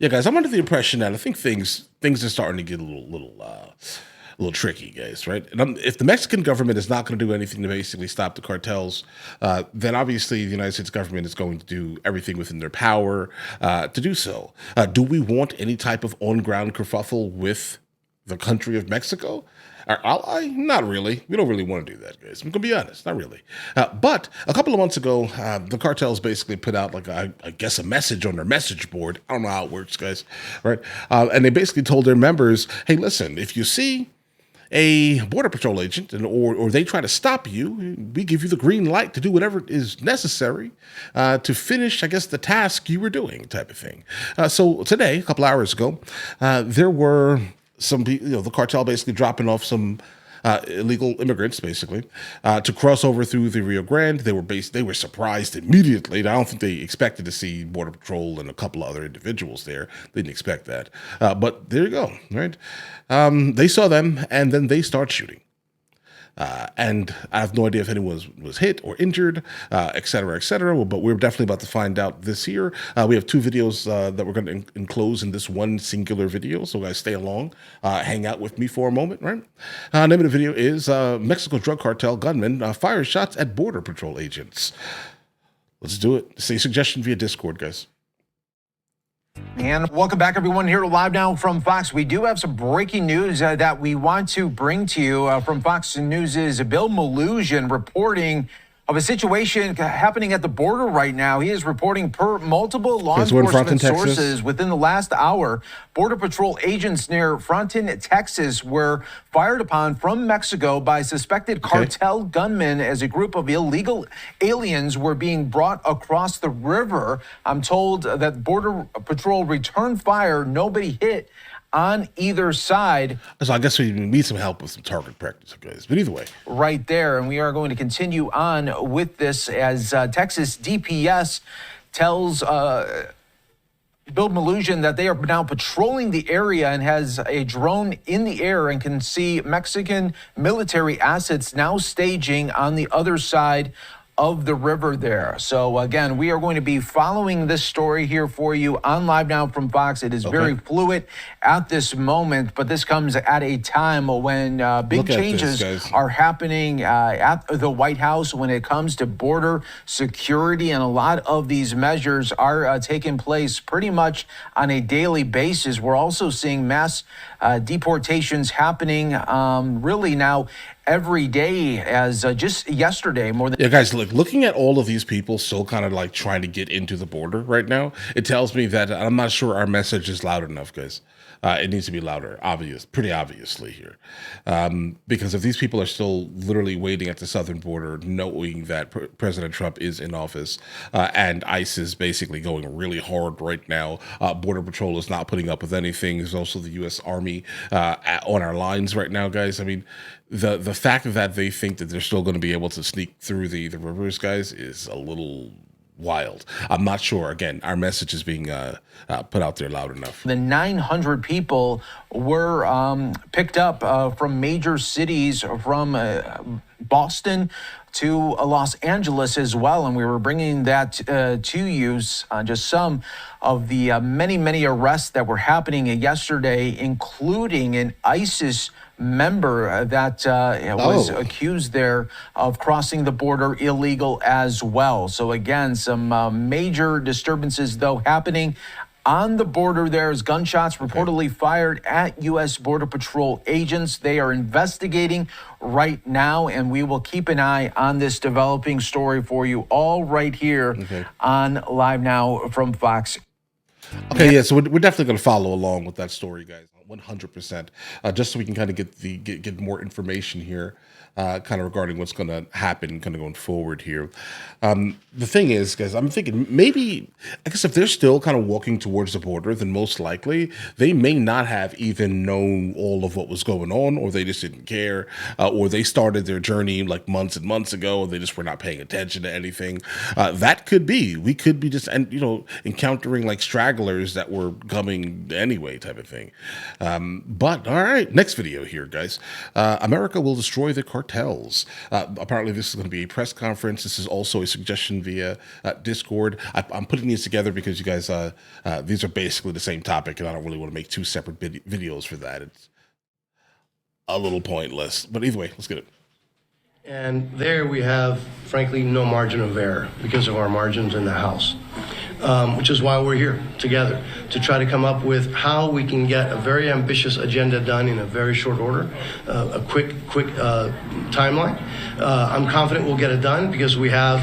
Yeah, guys, I'm under the impression that I think things are starting to get a little tricky, guys. Right? And if the Mexican government is not going to do anything to basically stop the cartels, then obviously the United States government is going to do everything within their power to do so. Do we want any type of on-ground kerfuffle with the country of Mexico? Our ally? Not really. We don't really want to do that, guys. I'm going to be honest, not really. But a couple of months ago, the cartels basically put out, like, I guess, a message on their message board. I don't know how it works, guys, right? And they basically told their members, hey, listen, if you see a border patrol agent or they try to stop you, we give you the green light to do whatever is necessary to finish, I guess, the task you were doing, type of thing. So today, a couple hours ago, there were the cartel basically dropping off some illegal immigrants, basically, to cross over through the Rio Grande. They were surprised immediately. I don't think they expected to see Border Patrol and a couple of other individuals there. They didn't expect that. But there you go, right? They saw them, and then they start shooting. And I have no idea if anyone was hit or injured, et cetera, et cetera. But we're definitely about to find out this year. We have two videos that we're going to enclose in this one singular video. So guys, stay along, hang out with me for a moment, right? Name of the video is Mexico drug cartel gunman fires shots at Border Patrol agents. Let's do it. Say suggestion via Discord, guys. And welcome back, everyone, here live now from Fox. We do have some breaking news that we want to bring to you from Fox News' Bill Melugin reporting of a situation happening at the border right now. He is reporting per multiple law enforcement sources within the last hour, Border Patrol agents near Fronton, Texas, were fired upon from Mexico by suspected cartel gunmen as a group of illegal aliens were being brought across the river. I'm told that Border Patrol returned fire. Nobody hit on either side. So I guess we need some help with some target practice, guys. But either way. Right there. And we are going to continue on with this as Texas DPS tells Bill Melugin that they are now patrolling the area and has a drone in the air and can see Mexican military assets now staging on the other side of the river there. So again, we are going to be following this story here for you on Live Now from Fox. It is very fluid at this moment, but this comes at a time when big changes are happening at the White House when it comes to border security, and a lot of these measures are taking place pretty much on a daily basis. We're also seeing mass deportations happening really now every day, as just yesterday more than guys, looking at all of these people still kind of like trying to get into the border right now, it tells me that I'm not sure our message is loud enough, guys. It needs to be louder, pretty obviously here, because if these people are still literally waiting at the southern border, knowing that President Trump is in office and ICE is basically going really hard right now, Border Patrol is not putting up with anything. There's also the U.S. Army on our lines right now, guys. I mean, the fact that they think that they're still going to be able to sneak through the rivers, guys, is a little wild. I'm not sure. Again, our message is being put out there loud enough. The 900 people were picked up from major cities, from Boston to Los Angeles as well, and we were bringing that to you. Just some of the many arrests that were happening yesterday, including an ISIS member that was accused there of crossing the border illegal as well. So again, some major disturbances though happening on the border. There's gunshots reportedly fired at U.S. Border Patrol agents. They are investigating right now, and we will keep an eye on this developing story for you all right here on Live Now from Fox. Okay, so we're definitely going to follow along with that story, guys, 100%, just so we can kind of get more information here, kind of regarding what's going to happen kind of going forward here. The thing is, guys, I'm thinking maybe, I guess if they're still kind of walking towards the border, then most likely they may not have even known all of what was going on, or they just didn't care, or they started their journey like months and months ago, and they just were not paying attention to anything. That could be. We could be just, encountering like stragglers that were coming anyway, type of thing. But all right, next video here, guys. America will destroy the cartels. Apparently, this is going to be a press conference. This is also a suggestion via Discord. I'm putting these together because you guys, these are basically the same topic, and I don't really want to make two separate videos for that. It's a little pointless. But either way, let's get it. And there we have, frankly, no margin of error because of our margins in the House, which is why we're here together to try to come up with how we can get a very ambitious agenda done in a very short order, a quick timeline. I'm confident we'll get it done because we have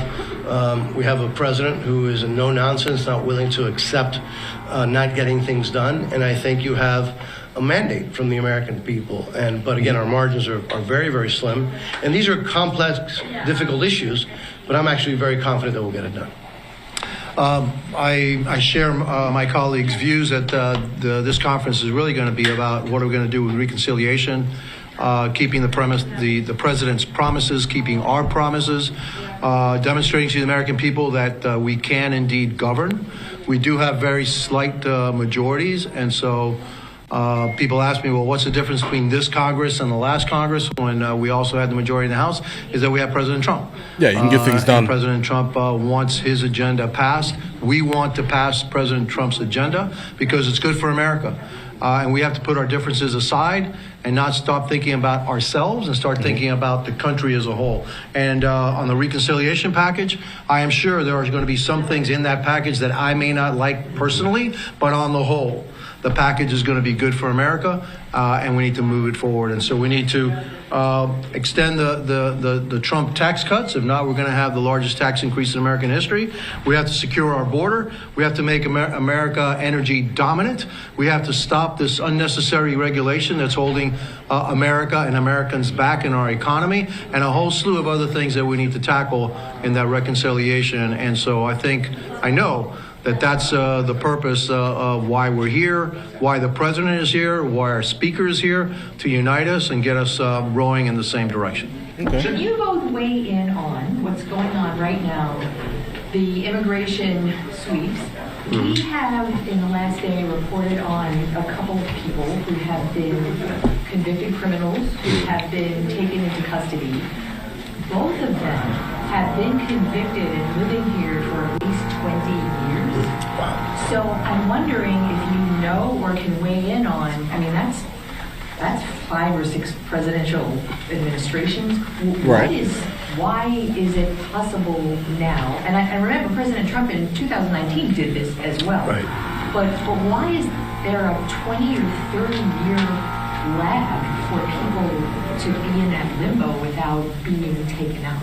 a president who is a no-nonsense, not willing to accept not getting things done, and I think you have a mandate from the American people. But again, our margins are very, very slim. And these are complex, difficult issues, but I'm actually very confident that we'll get it done. I share my colleagues' views that this conference is really going to be about what we're going to do with reconciliation, keeping the president's promises, keeping our promises, demonstrating to the American people that we can indeed govern. We do have very slight majorities, and so people ask me, well, what's the difference between this Congress and the last Congress when we also had the majority in the House? Is that we have President Trump. Yeah, you can get things done. President Trump wants his agenda passed. We want to pass President Trump's agenda because it's good for America. And we have to put our differences aside and not stop thinking about ourselves and start thinking about the country as a whole. And on the reconciliation package, I am sure there are going to be some things in that package that I may not like personally, but on the whole, the package is going to be good for America, and we need to move it forward. And so we need to extend the Trump tax cuts. If not, we're going to have the largest tax increase in American history. We have to secure our border. We have to make America energy dominant. We have to stop this unnecessary regulation that's holding America and Americans back in our economy, and a whole slew of other things that we need to tackle in that reconciliation. And so I know that's the purpose of why we're here, why the president is here, why our speaker is here, to unite us and get us rowing in the same direction. Okay. Can you both weigh in on what's going on right now, the immigration sweeps? We have, in the last day, reported on a couple of people who have been convicted criminals who have been taken into custody. Both of them have been convicted and living here for at least 20 years. So I'm wondering if you know or can weigh in on, I mean, that's 5 or 6 presidential administrations. Right. Why is it possible now? And I remember President Trump in 2019 did this as well. Right. But why is there a 20 or 30 year lag for people to be in that limbo without being taken out?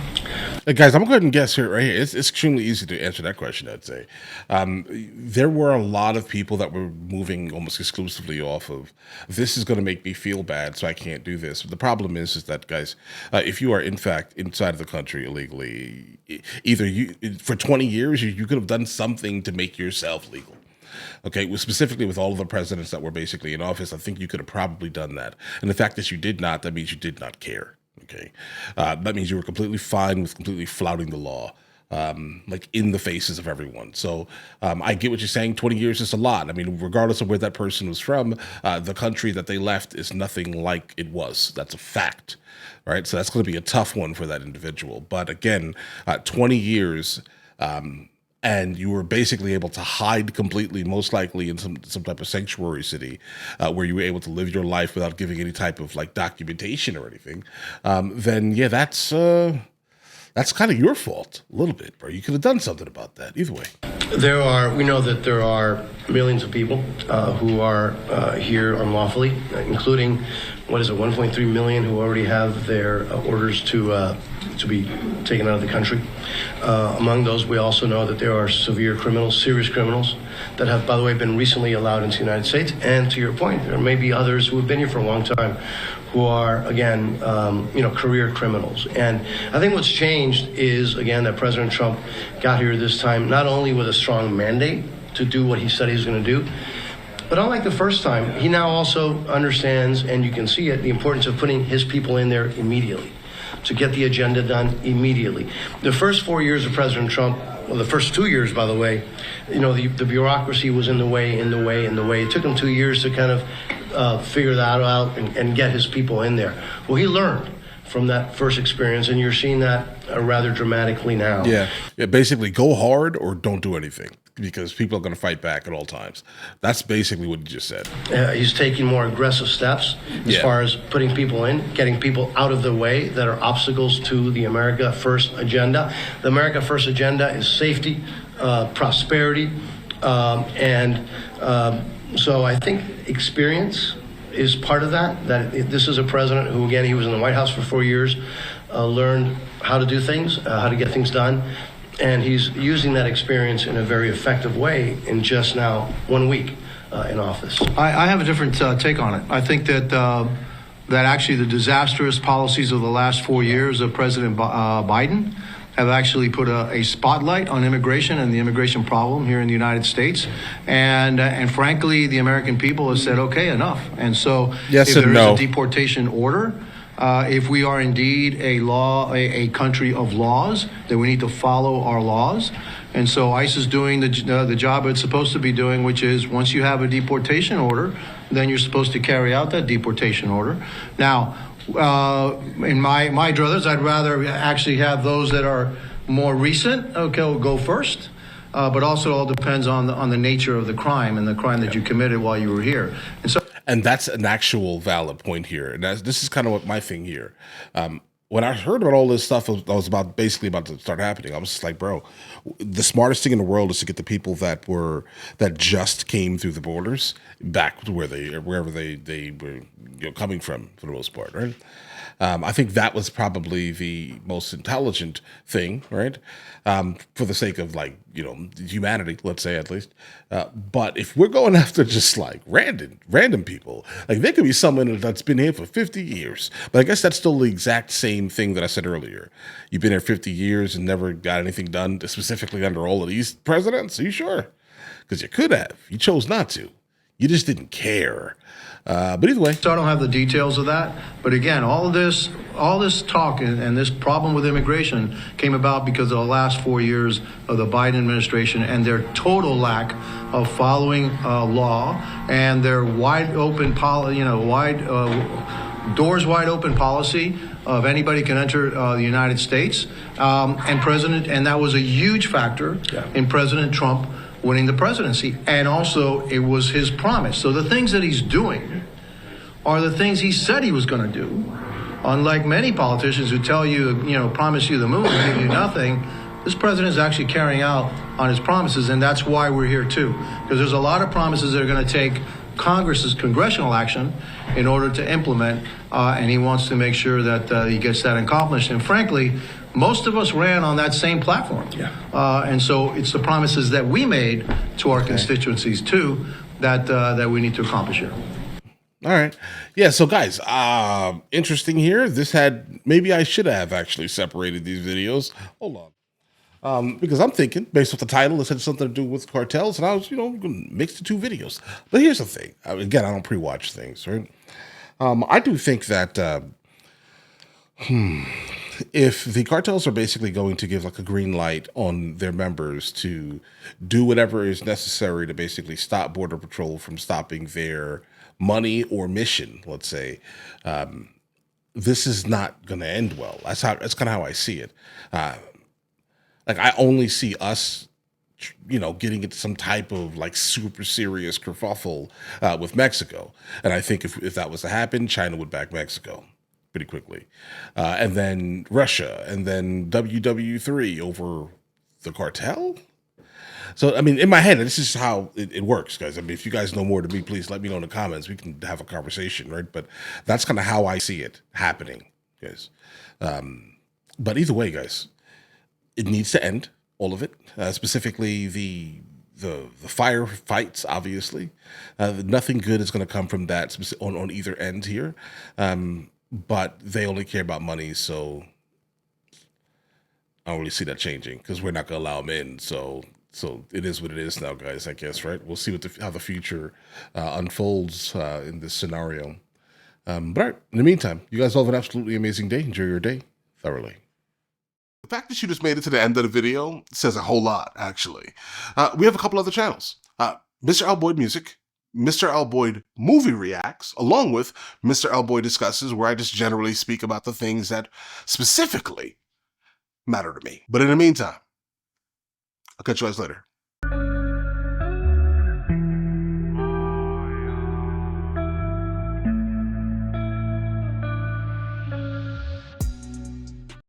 Guys, I'm going to go ahead and guess here, right here. It's extremely easy to answer that question, I'd say. There were a lot of people that were moving almost exclusively off of, this is going to make me feel bad, so I can't do this. But the problem is that, guys, if you are, in fact, inside of the country illegally, either for 20 years, you could have done something to make yourself legal. Okay, specifically with all of the presidents that were basically in office, I think you could have probably done that. And the fact that you did not, that means you did not care. Okay, that means you were completely fine with completely flouting the law, like in the faces of everyone. So I get what you're saying. 20 years is a lot. I mean, regardless of where that person was from, the country that they left is nothing like it was. That's a fact, right? So that's going to be a tough one for that individual. But again, 20 years. And you were basically able to hide completely, most likely in some type of sanctuary city, where you were able to live your life without giving any type of like documentation or anything. Then yeah, that's kind of your fault a little bit, bro. You could have done something about that. Either way, we know that there are millions of people who are here unlawfully, including 1.3 million who already have their orders to be taken out of the country. Among those, we also know that there are severe criminals, serious criminals, that have, by the way, been recently allowed into the United States. And to your point, there may be others who have been here for a long time who are, again, career criminals. And I think what's changed is, again, that President Trump got here this time not only with a strong mandate to do what he said he was going to do, but unlike the first time, he now also understands, and you can see it, the importance of putting his people in there immediately, to get the agenda done immediately. The first 4 years of President Trump, well, the first 2 years, by the way, the bureaucracy was in the way. It took him 2 years to kind of figure that out and get his people in there. Well, he learned from that first experience, and you're seeing that rather dramatically now. Yeah, basically go hard or don't do anything, because people are going to fight back at all times. That's basically what you just said. He's taking more aggressive steps as far as putting people in, getting people out of the way that are obstacles to the America First agenda. The America First agenda is safety, prosperity, so I think experience is part of that. That this is a president who, again, he was in the White House for 4 years, learned how to do things, how to get things done, and he's using that experience in a very effective way in just now 1 week in office. I have a different take on it. I think that that actually the disastrous policies of the last 4 years of President Biden have actually put a spotlight on immigration and the immigration problem here in the United States. And frankly, the American people have said, okay, enough. And so yes, if and there no. is a deportation order, if we are indeed a country of laws, then we need to follow our laws. And so ICE is doing the job it's supposed to be doing, which is once you have a deportation order, then you're supposed to carry out that deportation order. Now, in my druthers, I'd rather actually have those that are more recent. Okay, will go first. But also, it all depends on the nature of the crime and the crime that you committed while you were here. And that's an actual valid point here. And this is kind of what my thing here. When I heard about all this stuff that was basically about to start happening, I was just like, bro, the smartest thing in the world is to get the people that just came through the borders back to wherever they were coming from, for the most part, right? I think that was probably the most intelligent thing, right? For the sake of humanity, let's say at least. But if we're going after just like random people, like there could be someone that's been here for 50 years. But I guess that's still the exact same thing that I said earlier. You've been here 50 years and never got anything done, specifically under all of these presidents. Are you sure? Because you could have. You chose not to. You just didn't care. But either way. So I don't have the details of that. But again, all this talk and this problem with immigration came about because of the last 4 years of the Biden administration and their total lack of following law and their doors wide open policy of anybody can enter the United States. And that was a huge factor in President Trump winning the presidency. And also it was his promise. So the things that he's doing are the things he said he was going to do. Unlike many politicians who tell you, promise you the moon and give you nothing, this president is actually carrying out on his promises. And that's why we're here too. Because there's a lot of promises that are going to take Congress's congressional action in order to implement. And he wants to make sure that he gets that accomplished. And frankly, most of us ran on that same platform. And so it's the promises that we made to our constituencies too that we need to accomplish here. All right. Yeah, so guys, interesting here. Maybe I should have actually separated these videos. Hold on. Because I'm thinking, based off the title, it had something to do with cartels, and I was, going to mix the two videos. But here's the thing. Again, I don't pre-watch things, right? I do think that if the cartels are basically going to give like a green light on their members to do whatever is necessary to basically stop Border Patrol from stopping their money or mission, let's say, this is not going to end well. That's kind of how I see it. I only see us, getting into some type of like super serious kerfuffle with Mexico. And I think if that was to happen, China would back Mexico pretty quickly. And then Russia, and then WW3 over the cartel. So, in my head, this is how it works, guys. If you guys know more to me, please let me know in the comments. We can have a conversation, right? But that's kind of how I see it happening, guys. But either way, guys, it needs to end, all of it. Specifically, the firefights, obviously. Nothing good is going to come from that on either end here. But they only care about money, so I don't really see that changing because we're not going to allow them in, so it is what it is now, guys, I guess, right? We'll see how the future unfolds in this scenario. But all right, in the meantime, you guys all have an absolutely amazing day. Enjoy your day thoroughly. The fact that you just made it to the end of the video says a whole lot, actually. We have a couple other channels. MrLboyd Music, MrLboyd movie reacts, along with MrLboyd discusses, where I just generally speak about the things that specifically matter to me. But in the meantime, I'll catch you guys later.